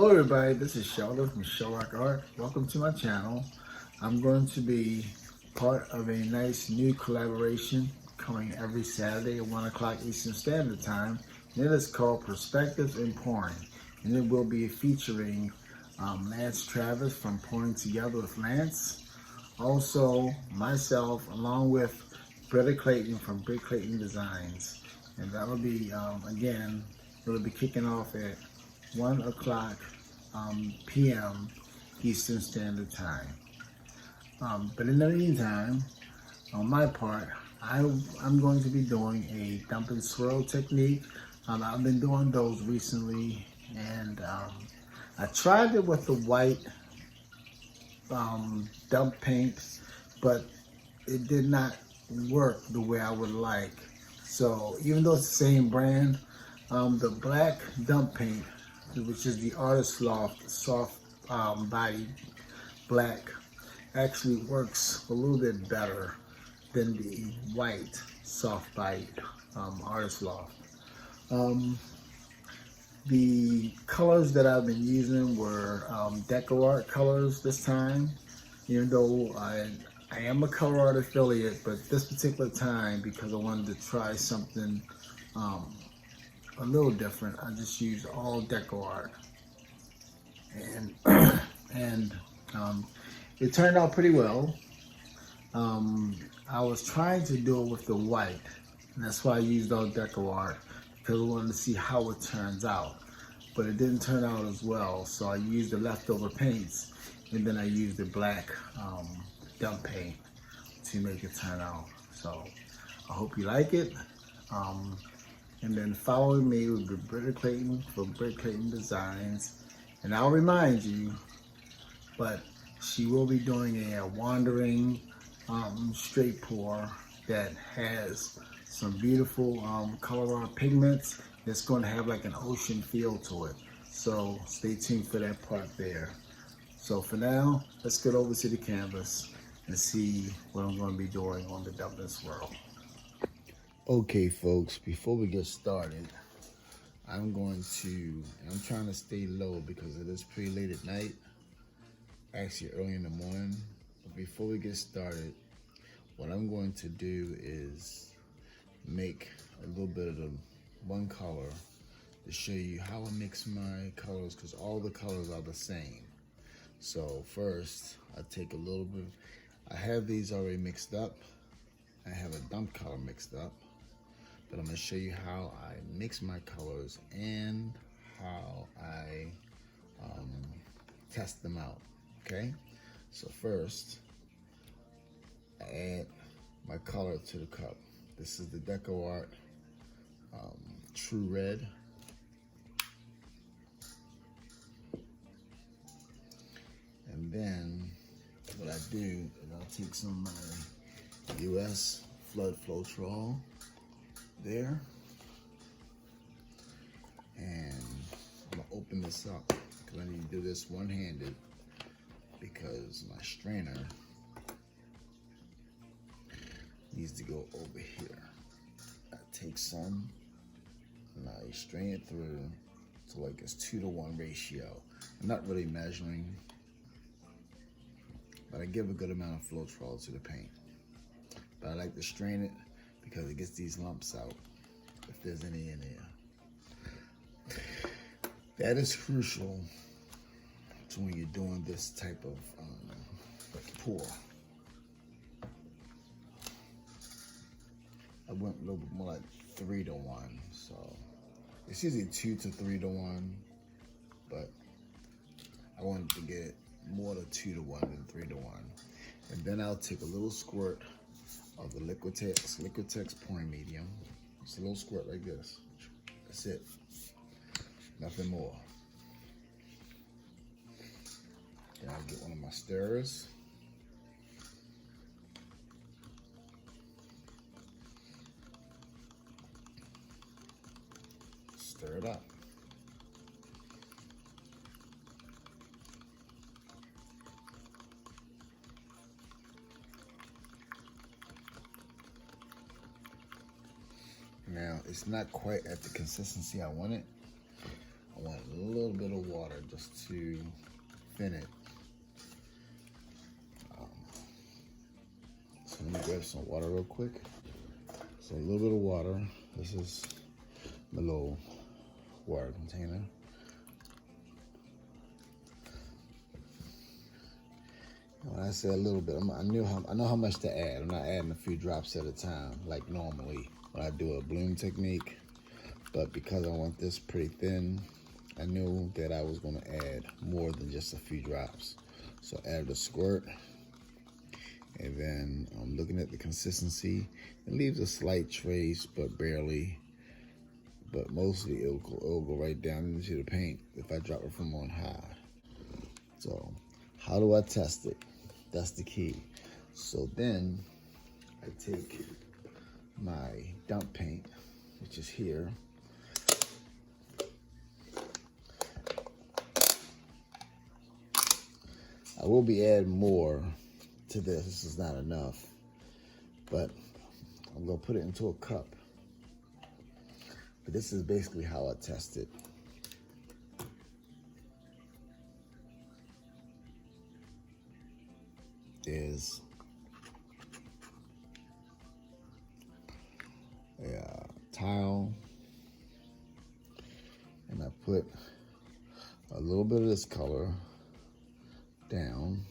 Hello everybody, this is Sheldon from Sherlock Art. Welcome to my channel. I'm going to be part of a nice new collaboration coming every Saturday at 1 o'clock Eastern Standard Time. And it is called Perspectives in Pouring. And it will be featuring Lance Travis from Pouring Together with Lance. Also myself along with Britta Clayton from Britta Clayton Designs. And that will be, again, it will be kicking off at 1 o'clock p.m. Eastern Standard Time. But in the meantime, on my part, I'm going to be doing a dump and swirl technique. I've been doing those recently, and I tried it with the white dump paint, but it did not work the way I would like. So even though it's the same brand, the black dump paint, which is the Artist Loft soft body black, actually works a little bit better than the white soft body Artist Loft. The colors that I've been using were Deco Art colors this time, even though I am a color art affiliate, but this particular time, because I wanted to try something a little different, I just used all Deco Art, and it turned out pretty well. I was trying to do it with the white, and that's why I used all Deco Art, because I wanted to see how it turns out, but it didn't turn out as well. So I used the leftover paints, and then I used the black dump paint to make it turn out. So I hope you like it. And then following me will be Britta Clayton from Britta Clayton Designs. And I'll remind you, but she will be doing a wandering straight pour that has some beautiful color art pigments. It's going to have like an ocean feel to it. So stay tuned for that part there. So for now, let's get over to the canvas and see what I'm going to be doing on the Dump and Swirl. Okay folks, before we get started, I'm trying to stay low because it is pretty late at night, actually early in the morning. But before we get started, what I'm going to do is make a little bit of the one color to show you how I mix my colors, because all the colors are the same. So first, I take a little bit, I have these already mixed up. I have a dump color mixed up. But I'm going to show you how I mix my colors and how I test them out, okay? So first, I add my color to the cup. This is the Deco Art True Red. And then what I do is I'll take some of my US floetrol there, and I'm gonna open this up because I need to do this one-handed because my strainer needs to go over here. I take some and I strain it through to like this 2-to-1 ratio. I'm not really measuring, but I give a good amount of floetrol to the paint. But I like to strain it because it gets these lumps out, if there's any in there. That is crucial to when you're doing this type of pour. I went a little bit more like 3-to-1, so it's usually 2 to 3-to-1, but I wanted to get more to 2-to-1 than 3-to-1. And then I'll take a little squirt of the Liquitex pouring medium. Just a little squirt like this. That's it. Nothing more. Then I'll get one of my stirrers. Stir it up. Now, it's not quite at the consistency I want it. I want a little bit of water just to thin it. So let me grab some water real quick. So a little bit of water. This is my little water container. When I say a little bit, I know how much to add. I'm not adding a few drops at a time like normally when I do a bloom technique. But because I want this pretty thin, I knew that I was going to add more than just a few drops. So I added a squirt. And then I'm looking at the consistency. It leaves a slight trace, but barely. But mostly it'll go right down into the paint if I drop it from on high. So how do I test it? That's the key. So then I take my dump paint, which is here. I will be adding more to this. This is not enough, but I'm gonna put it into a cup. But this is basically how I test it. Is a towel, and I put a little bit of this color down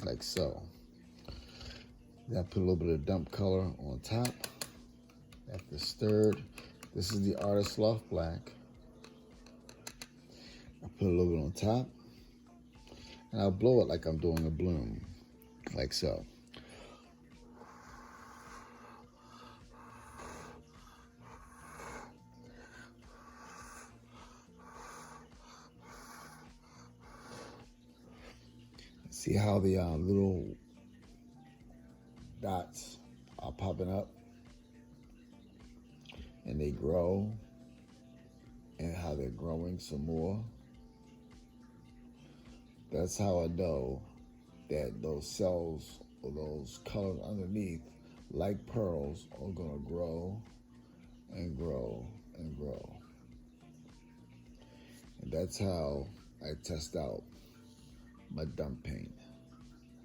like so. Then I put a little bit of dump color on top. After stirred, this is the Artist Loft Black. I put a little bit on top, and I'll blow it like I'm doing a bloom, like so. See how the little dots are popping up and they grow, and how they're growing some more. That's how I know that those cells or those colors underneath, like pearls, are gonna grow and grow and grow. And that's how I test out my dump paint.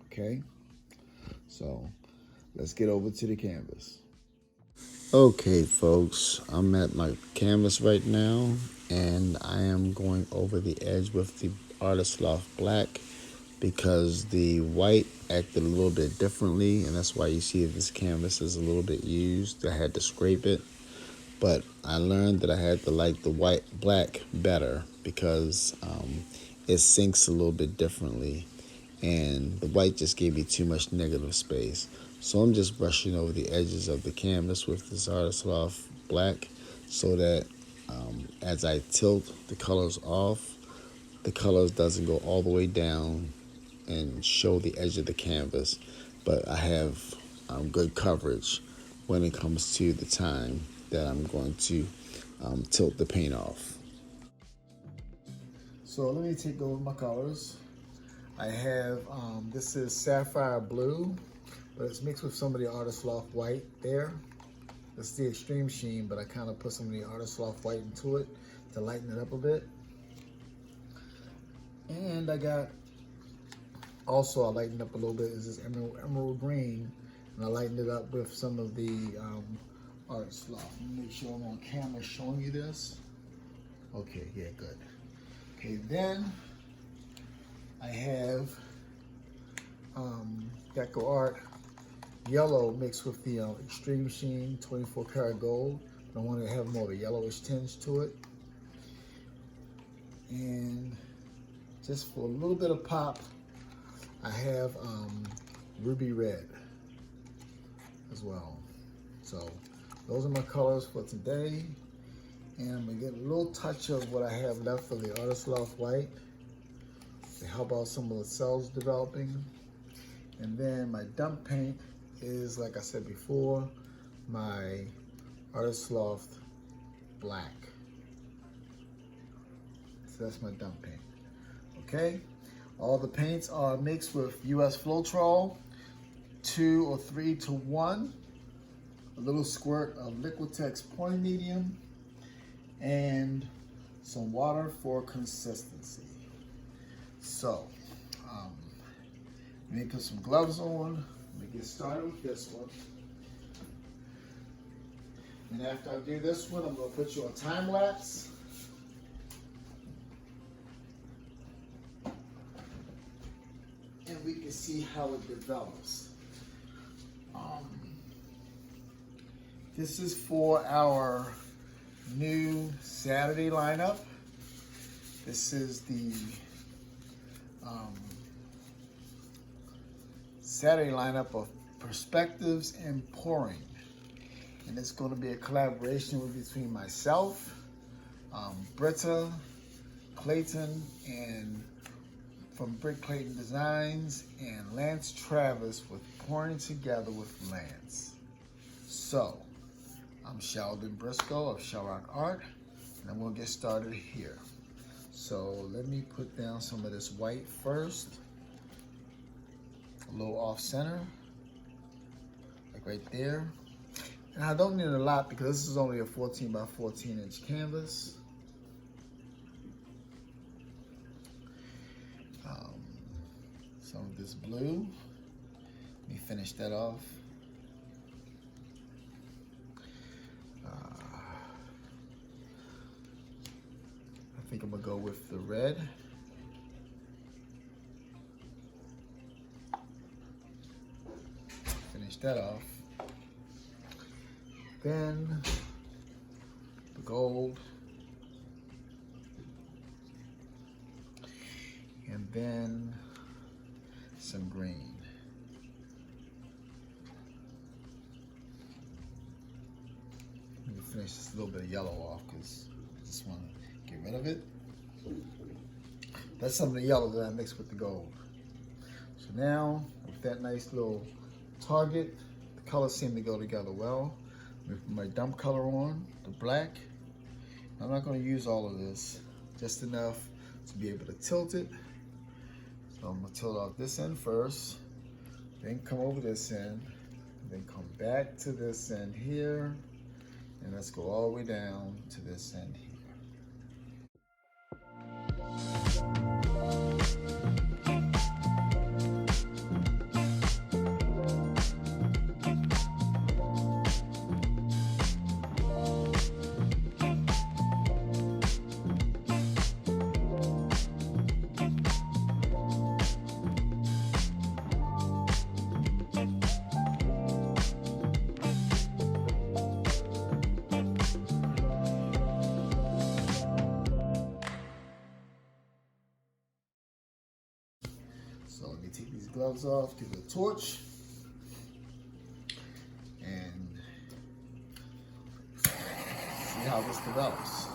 Okay, so let's get over to the canvas. Okay folks, I'm at my canvas right now, and I am going over the edge with the Artist Loft Black because the white acted a little bit differently, and that's why you see this canvas is a little bit used. I had to scrape it, but I learned that I had to like the black better because it sinks a little bit differently, and the white just gave me too much negative space. So I'm just brushing over the edges of the canvas with this Artist Loft Black so that as I tilt the colors off, the colors doesn't go all the way down and show the edge of the canvas, but I have good coverage when it comes to the time that I'm going to tilt the paint off. So let me take over my colors. I have, this is Sapphire Blue, but it's mixed with some of the Artist Loft White there. It's the Extreme Sheen, but I kind of put some of the Artist Loft White into it to lighten it up a bit. And I got, also I lightened up a little bit, is this emerald green, and I lightened it up with some of the Artist Loft. Let me make sure I'm on camera showing you this. Okay, yeah, good. Okay, then I have Deco Art Yellow mixed with the Extreme Sheen 24 karat gold. I want to have more of a yellowish tinge to it. And just for a little bit of pop, I have Ruby Red as well. So those are my colors for today. And I'm gonna get a little touch of what I have left of the Artist Loft White to help out some of the cells developing. And then my dump paint is, like I said before, my Artist Loft Black. So that's my dump paint. Okay, all the paints are mixed with US floetrol, 2 or 3 to 1, a little squirt of Liquitex point medium, and some water for consistency. So, let me put some gloves on. Let me get started with this one. And after I do this one, I'm going to put you on time lapse. And we can see how it develops. This is for our new Saturday lineup. This is the Saturday lineup of perspectives and pouring. And it's going to be a collaboration between myself, Britta, Clayton, and from Brick Clayton Designs, and Lance Travis with Pouring Together with Lance. So, I'm Sheldon Briscoe of Shell Rock Art, and I'm going to get started here. So let me put down some of this white first, a little off center, like right there. And I don't need a lot because this is only a 14 by 14 inch canvas. Some of this blue, let me finish that off. I think I'm gonna go with the red. Finish that off. Then the gold. And then some green. Let me finish this little bit of yellow off because I just want to get rid of it. That's some of the yellow that I mixed with the gold. So now, with that nice little target, the colors seem to go together well. With my dump color on, the black. I'm not going to use all of this, just enough to be able to tilt it. So I'm going to tilt off this end first, then come over this end, then come back to this end here, and let's go all the way down to this end here. So let me take these gloves off, give it a torch, and see how this develops.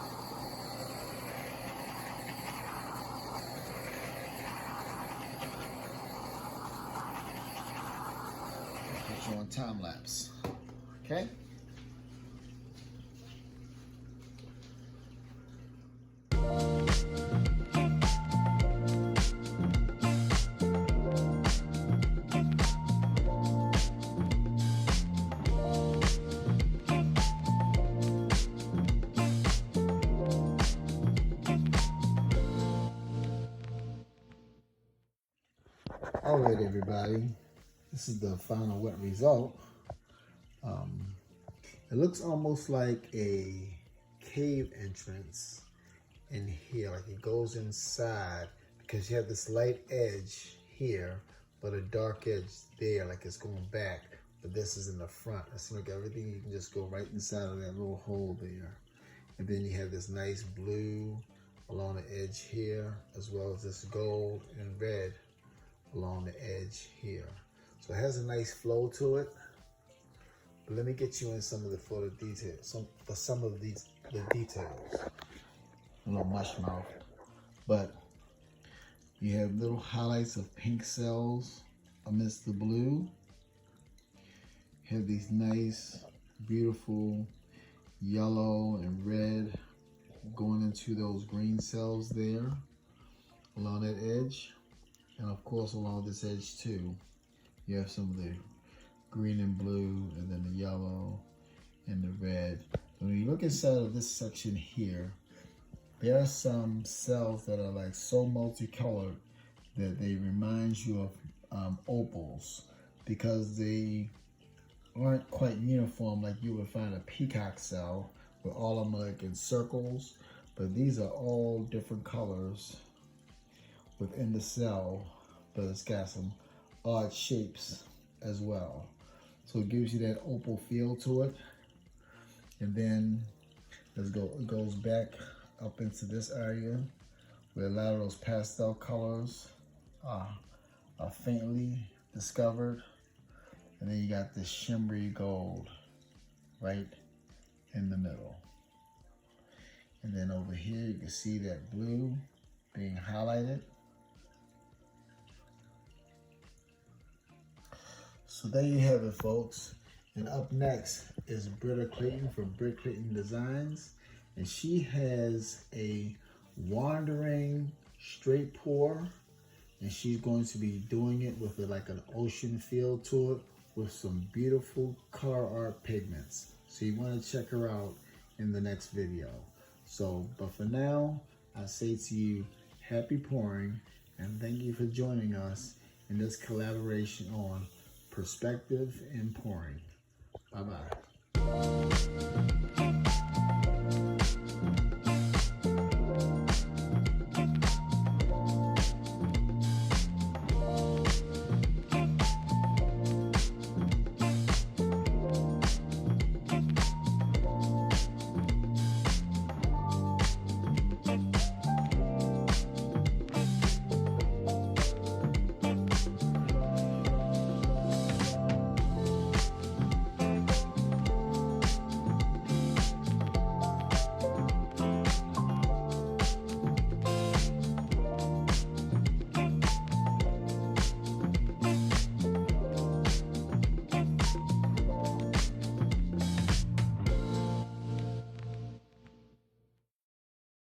Put you on time lapse, okay? All right, everybody, this is the final wet result. It looks almost like a cave entrance in here, like it goes inside because you have this light edge here, but a dark edge there, like it's going back, but this is in the front. It's like everything, you can just go right inside of that little hole there. And then you have this nice blue along the edge here, as well as this gold and red along the edge here. So it has a nice flow to it. But let me get you in some of the photo details, some of the details. A little mush mouth. But you have little highlights of pink cells amidst the blue. You have these nice, beautiful yellow and red going into those green cells there along that edge. And of course along this edge too, you have some of the green and blue, and then the yellow and the red. When you look inside of this section here, There are some cells that are like so multicolored that they remind you of opals, because they aren't quite uniform like you would find a peacock cell where all of them are like in circles, but these are all different colors within the cell, but it's got some odd shapes as well. So it gives you that opal feel to it. And then it goes back up into this area where a lot of those pastel colors are faintly discovered. And then you got this shimmery gold right in the middle. And then over here you can see that blue being highlighted. So there you have it, folks. And up next is Britta Clayton from Britt Clayton Designs. And she has a wandering straight pour. And she's going to be doing it with like an ocean feel to it with some beautiful color art pigments. So you want to check her out in the next video. So, but for now, I say to you, happy pouring, and thank you for joining us in this collaboration on perspective and pouring. Bye-bye.